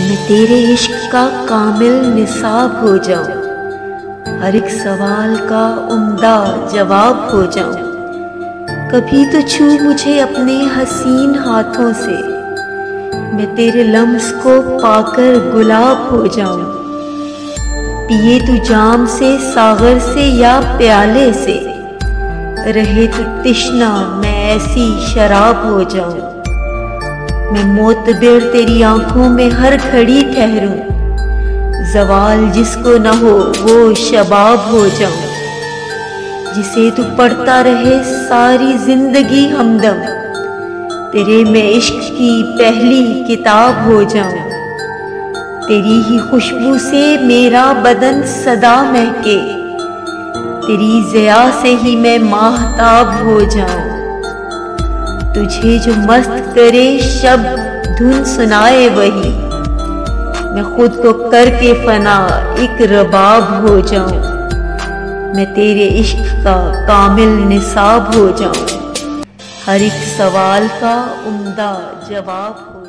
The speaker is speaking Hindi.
मैं तेरे इश्क का कामिल निसाब हो जाऊं, हर एक सवाल का उम्दा जवाब हो जाऊं। कभी तो छू मुझे अपने हसीन हाथों से, मैं तेरे लम्स को पाकर गुलाब हो जाऊं। पिए तू जाम से, सागर से या प्याले से, रहे तू तिश्ना मैं ऐसी शराब हो जाऊं। मैं मोतबिर तेरी आंखों में हर घड़ी ठहरूं, ज़वाल जिसको न हो वो शबाब हो जाऊं। जिसे तू पढ़ता रहे सारी जिंदगी हमदम, तेरे मैं इश्क की पहली किताब हो जाऊं। तेरी ही खुशबू से मेरा बदन सदा महके, तेरी ज़िया से ही मैं माहताब हो जाऊं। तुझे जो मस्त करे शब्द धुन सुनाए वही, मैं खुद को करके फना एक रबाब हो जाऊं। मैं तेरे इश्क का कामिल निसाब हो जाऊं, हर एक सवाल का उम्दा जवाब हो